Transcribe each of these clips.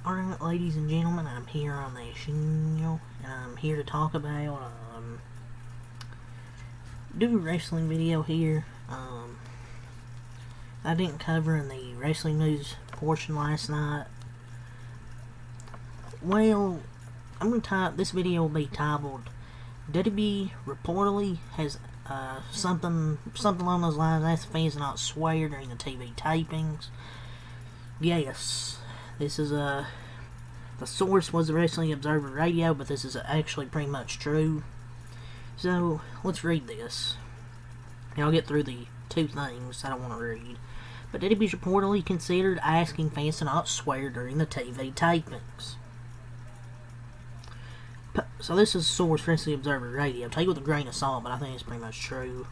Alright, ladies and gentlemen, I'm here on the show, and I'm here to talk about, do a wrestling video here. I didn't cover in the wrestling news portion last night. Well, I'm gonna type, this video will be titled, WWE reportedly has, something along those lines, asked fans to not swear during the TV tapings. Yes, this is, the source was the Wrestling Observer Radio, but this is actually pretty much true. So, let's read this. And I'll get through the two things I don't want to read. But WWE's reportedly considered asking fans to not swear during the TV tapings. So this is source Wrestling Observer Radio. Take it with a grain of salt, but I think it's pretty much true.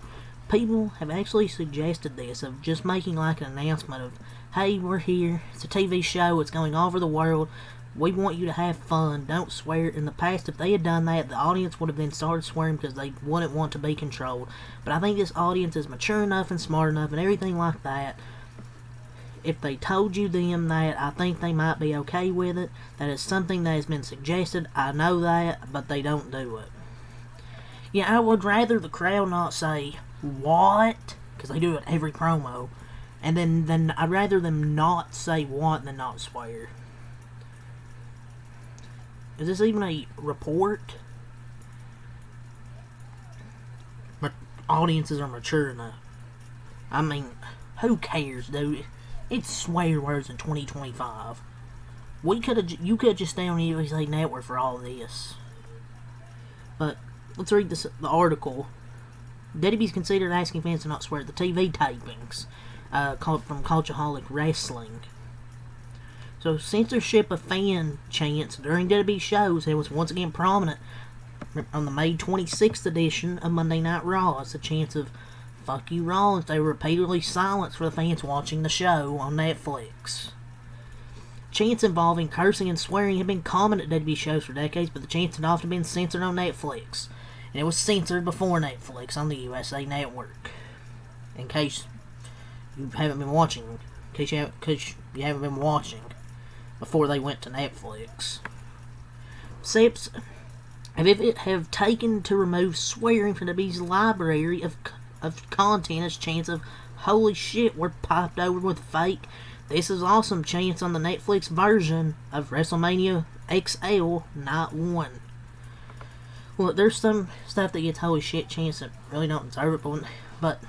People have actually suggested this, of just making like an announcement of, hey, we're here, it's a TV show, it's going all over the world, we want you to have fun, don't swear. In the past, if they had done that, the audience would have then started swearing because they wouldn't want to be controlled. But I think this audience is mature enough and smart enough and everything like that. If they told you them that, I think they might be okay with it. That is something that has been suggested, I know that, but they don't do it. Yeah, I would rather the crowd not say, what? Because they do it every promo. And then I'd rather them not say what than not swear. Is this even a report? But audiences are mature enough. I mean, who cares, dude? It's swear words in 2025. You could just stay on the USA Network for all this. But let's read the article. WWE's considered asking fans to not swear at the TV tapings, from Cultureholic Wrestling. So, censorship of fan chants during WWE shows was once again prominent on the May 26th edition of Monday Night Raw. It's the chants of "Fuck you, Rollins." They were repeatedly silenced for the fans watching the show on Netflix. Chants involving cursing and swearing have been common at WWE shows for decades, but the chants had often been censored on Netflix. And it was censored before Netflix on the USA Network. In case you haven't been watching. Because you haven't been watching before they went to Netflix. Steps have taken to remove swearing from WWE's library of content as chants of "holy shit" were piped over with fake "this is awesome" chants on the Netflix version of WrestleMania XL Night 1. Look, there's some stuff that gets "holy shit" chants that really don't deserve it, but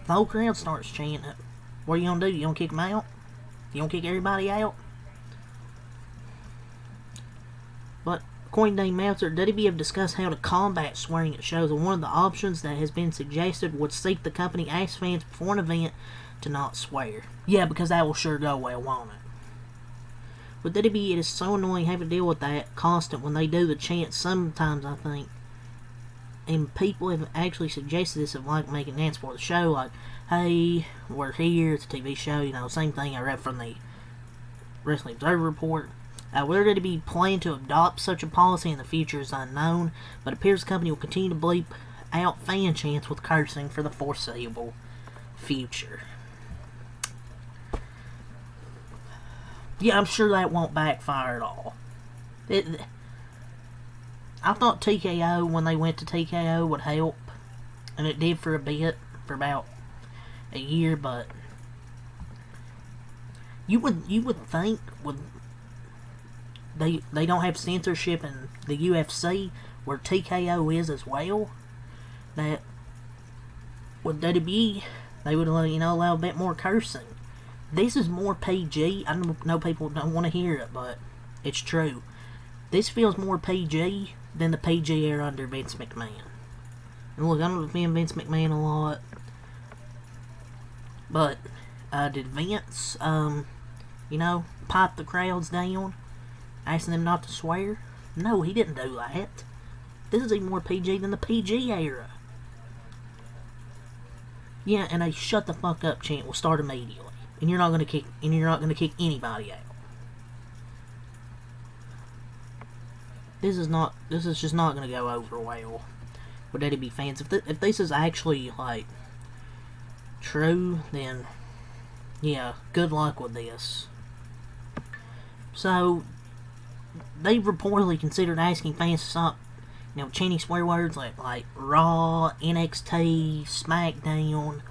the whole crowd starts chanting it. What are you gonna do? You gonna kick them out? You gonna kick everybody out? But according to Dave Meltzer, WWE have discussed how to combat swearing at shows, and one of the options that has been suggested would seek the company ask fans before an event to not swear. Yeah, because that will sure go well, won't it? With WWE, it is so annoying having to deal with that constant when they do the chants sometimes, I think. And people have actually suggested this of like making dance for the show, like, hey, we're here, it's a TV show, same thing I read from the Wrestling Observer Report. Whether to be planned to adopt such a policy in the future is unknown, but it appears the company will continue to bleep out fan chants with cursing for the foreseeable future. Yeah, I'm sure that won't backfire at all. I thought TKO, when they went to TKO, would help, and it did for a bit, for about a year, but you would think with they don't have censorship in the UFC, where TKO is as well, that with WWE they would allow a bit more cursing. This is more PG. I know people don't want to hear it, but it's true. This feels more PG than the PG era under Vince McMahon. And look, I don't defend Vince McMahon a lot, but did Vince pipe the crowds down, asking them not to swear? No, he didn't do that. This is even more PG than the PG era. Yeah, and a "shut the fuck up" chant will start immediately, and you're not gonna kick anybody out. This is just not gonna go over well with WWE fans. If this is actually like true, then yeah, good luck with this. So, they reportedly considered asking fans to stop, chanting swear words like Raw, NXT, SmackDown.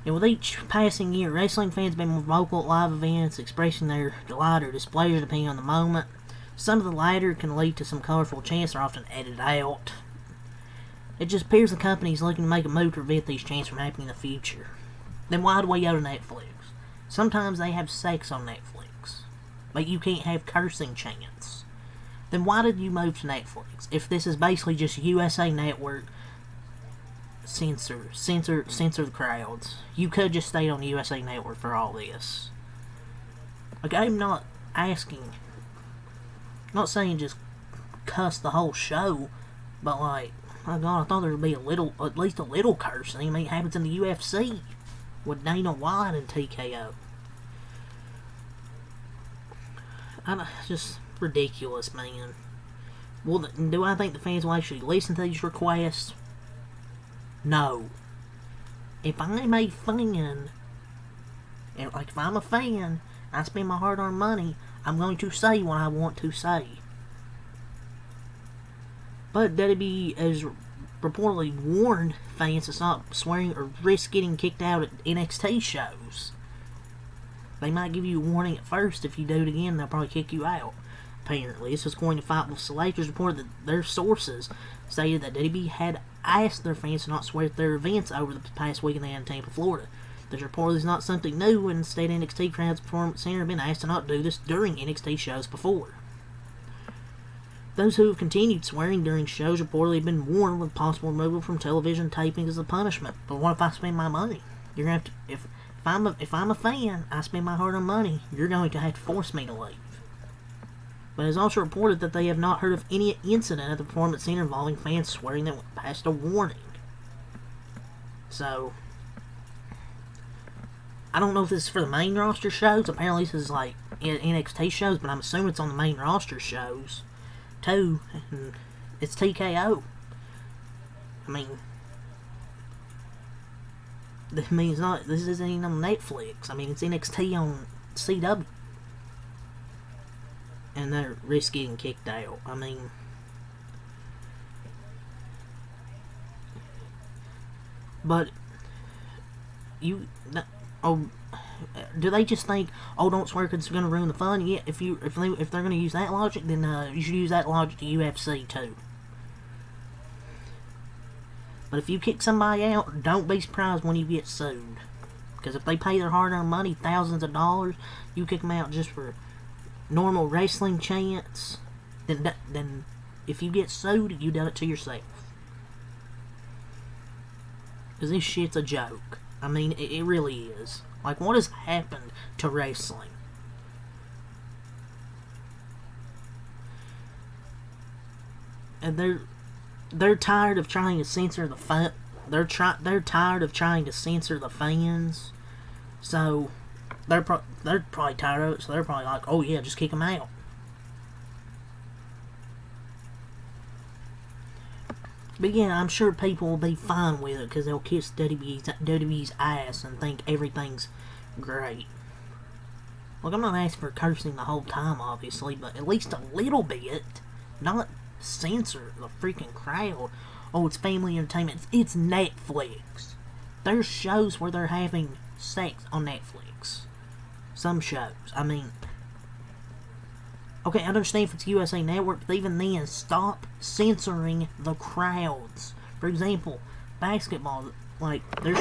And with each passing year, wrestling fans have been more vocal at live events, expressing their delight or displeasure depending on the moment. Some of the latter can lead to some colorful chants that are often edited out. It just appears the company is looking to make a move to prevent these chants from happening in the future. Then why do we go to Netflix? Sometimes they have sex on Netflix, but you can't have cursing chants. Then why did you move to Netflix? If this is basically just USA Network, censor the crowds. You could just stay on USA Network for all this. Like, I'm not saying just cuss the whole show, but like, my God, I thought there would be at least a little cursing. I mean, it happens in the UFC with Dana White and TKO. Just ridiculous, man. Well, do I think the fans will actually listen to these requests? No. If I'm a fan, if I'm a fan, I spend my hard-earned money, I'm going to say what I want to say. But WWE has reportedly warned fans to stop swearing or risk getting kicked out at NXT shows. They might give you a warning at first. If you do it again, they'll probably kick you out. Apparently, this was according to Fightful Selectors reported that their sources stated that WWE had asked their fans to not swear at their events over the past weekend in Tampa, Florida. This reportedly is not something new, and instead NXT crowds Performance Center have been asked to not do this during NXT shows before. Those who have continued swearing during shows reportedly have been warned with possible removal from television tapings as a punishment. But what if I spend my money? You're gonna have to, if I'm a fan, I spend my hard-earned money, you're going to have to force me to leave. But it is also reported that they have not heard of any incident at the Performance Center involving fans swearing that went past a warning. So, I don't know if this is for the main roster shows. Apparently this is like NXT shows, but I'm assuming it's on the main roster shows too. And it's TKO. This isn't even on Netflix. It's NXT on CW. And they're risk getting kicked out. But do they just think, don't swear because it's going to ruin the fun? Yeah, if they're going to use that logic, then you should use that logic to UFC too. But if you kick somebody out, don't be surprised when you get sued. Because if they pay their hard-earned money, thousands of dollars, you kick them out just for normal wrestling chants, then if you get sued, you done it to yourself. Because this shit's a joke. It really is. Like, what has happened to wrestling? And they're tired of trying to censor the they're tired of trying to censor the fans. So they're probably tired of it. So they're probably like, oh yeah, just kick them out. But yeah, I'm sure people will be fine with it because they'll kiss WWE's ass and think everything's great. Look, I'm not asking for cursing the whole time, obviously, but at least a little bit. Not censor the freaking crowd. Oh, it's family entertainment. It's Netflix. There's shows where they're having sex on Netflix. Some shows. Okay, I understand if it's USA Network, but even then, stop censoring the crowds. For example, basketball, there's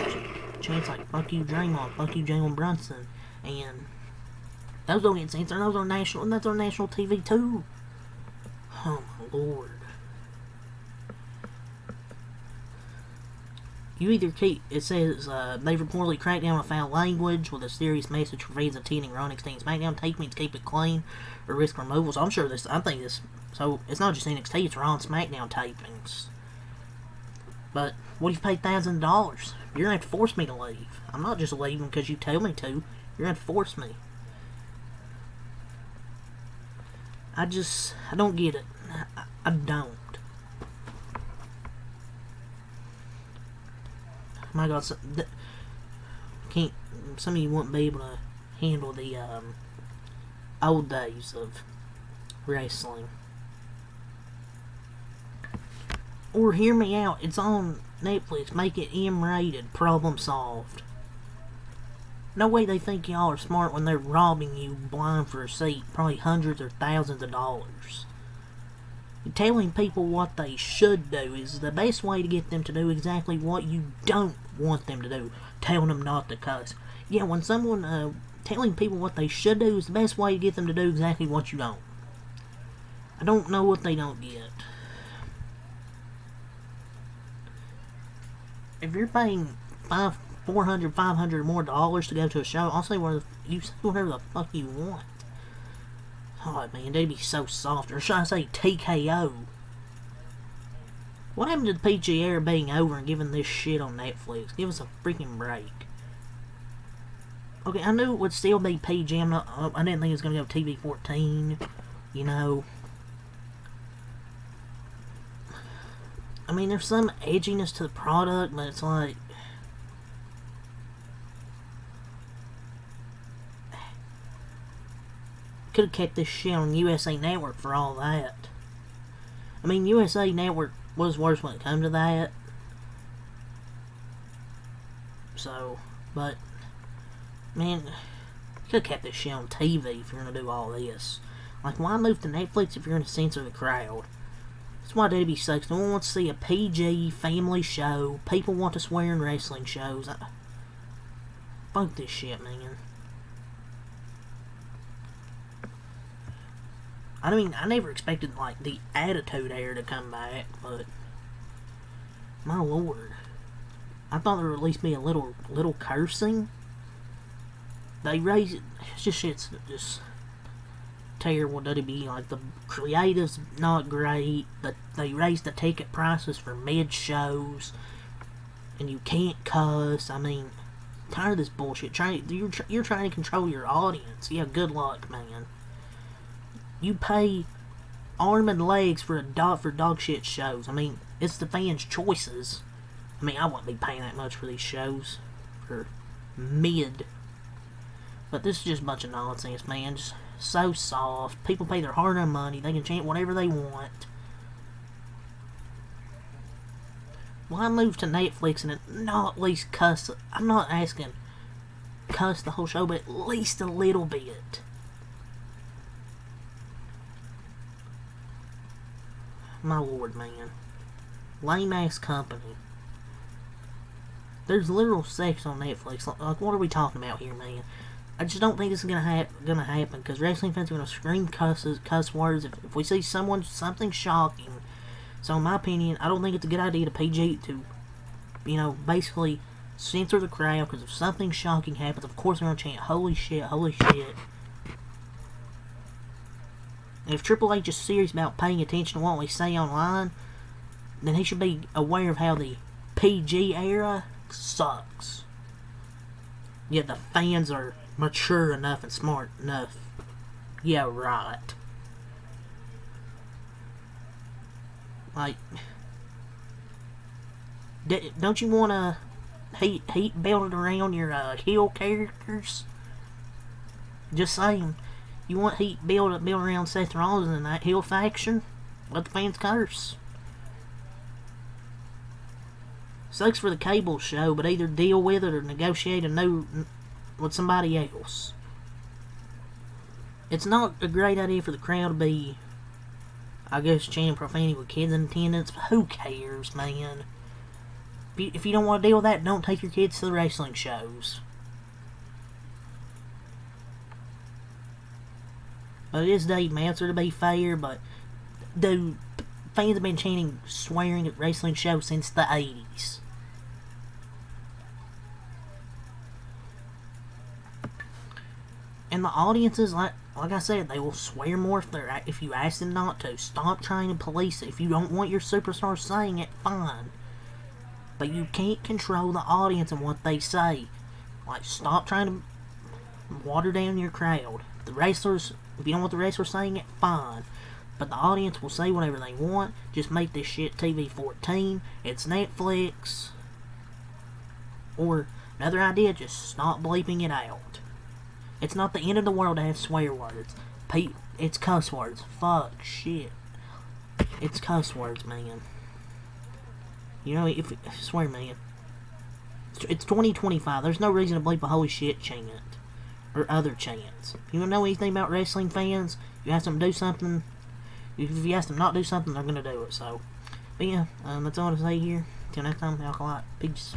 chants like, fuck you Draymond, fuck you Jalen Brunson, and those don't get censored, those are national TV too. Oh my lord. You either it says, they've reportedly cracked down on foul language with a serious message for fans attending Raw, NXT, and SmackDown. Take me to keep it clean or risk removal. So I'm sure so it's not just NXT, it's Raw and SmackDown tapings. But what if you pay thousands of dollars? You're gonna have to force me to leave. I'm not just leaving because you tell me to. You're gonna have to force me. I don't get it. I don't. My God, some of you won't be able to handle the old days of wrestling. Or hear me out, it's on Netflix, make it M-rated, problem solved. No way they think y'all are smart when they're robbing you blind for a seat, probably hundreds or thousands of dollars. Telling people what they should do is the best way to get them to do exactly what you don't want them to do. Telling them not to cuss. Yeah, when someone, telling people what they should do is the best way to get them to do exactly what you don't. I don't know what they don't get. If you're paying $400, $500 more dollars to go to a show, I'll say you say whatever the fuck you want. Oh man, they'd be so soft. Or should I say TKO? What happened to the PG era being over and giving this shit on Netflix? Give us a freaking break. Okay, I knew it would still be PG. I didn't think it was gonna go TV-14. You know. I mean, there's some edginess to the product, but it's like... Could have kept this shit on USA Network for all that. I mean, USA Network was worse when it came to that. So, but, man, could have kept this shit on TV if you're gonna do all this. Like, why move to Netflix if you're gonna censor the crowd? That's why WWE sucks. No one wants to see a PG family show. People want to swear in wrestling shows. Fuck this shit, man. I mean, I never expected, like, the Attitude Era to come back, but... My lord. I thought there would at least be a little cursing. They raised it... Shit's just... terrible WWE. Like, the creative's not great. They raised the ticket prices for mid-shows. And you can't cuss. I mean... tired of this bullshit. You're trying to control your audience. Yeah, good luck, man. You pay arm and legs for dog shit shows. I mean, it's the fans' choices. I mean, I wouldn't be paying that much for these shows. For mid. But this is just a bunch of nonsense, man. Just so soft. People pay their hard-earned money. They can chant whatever they want. Why move to Netflix and not at least cuss? I'm not asking cuss the whole show, but at least a little bit. My lord, man. Lame-ass company. There's literal sex on Netflix. Like, what are we talking about here, man? I just don't think this is gonna happen, because wrestling fans are gonna scream cuss words if we see something shocking. So, in my opinion, I don't think it's a good idea to you know, basically censor the crowd, because if something shocking happens, of course they're gonna chant, holy shit, holy shit. And if Triple H is serious about paying attention to what we say online, then he should be aware of how the PG era sucks. Yet the fans are mature enough and smart enough. Yeah, right. Like, don't you want to heat build around your heel characters? Just saying. You want heat build around Seth Rollins and that heel faction? Let the fans curse. Sucks for the cable show, but either deal with it or negotiate with somebody else. It's not a great idea for the crowd to be, I guess, chanting profanity with kids in attendance, but who cares, man? If you don't want to deal with that, don't take your kids to the wrestling shows. But it is Dave Meltzer, to be fair, but dude, fans have been chanting swearing at wrestling shows since the 80s. And the audiences, like I said, they will swear more if you ask them not to. Stop trying to police it. If you don't want your superstar saying it, fine. But you can't control the audience and what they say. Like, stop trying to water down your crowd. If you don't want the wrestlers saying it, fine. But the audience will say whatever they want. Just make this shit TV-14. It's Netflix. Or, another idea, just stop bleeping it out. It's not the end of the world to have swear words. It's cuss words. Fuck, shit. It's cuss words, man. You know, if I swear, man. It's 2025. There's no reason to bleep a holy shit chant. Or other chants. If you don't know anything about wrestling fans, you ask them to do something. If you ask them not to do something, they're gonna do it. So, but yeah, that's all to say here. Till next time, Alkalite. Peace.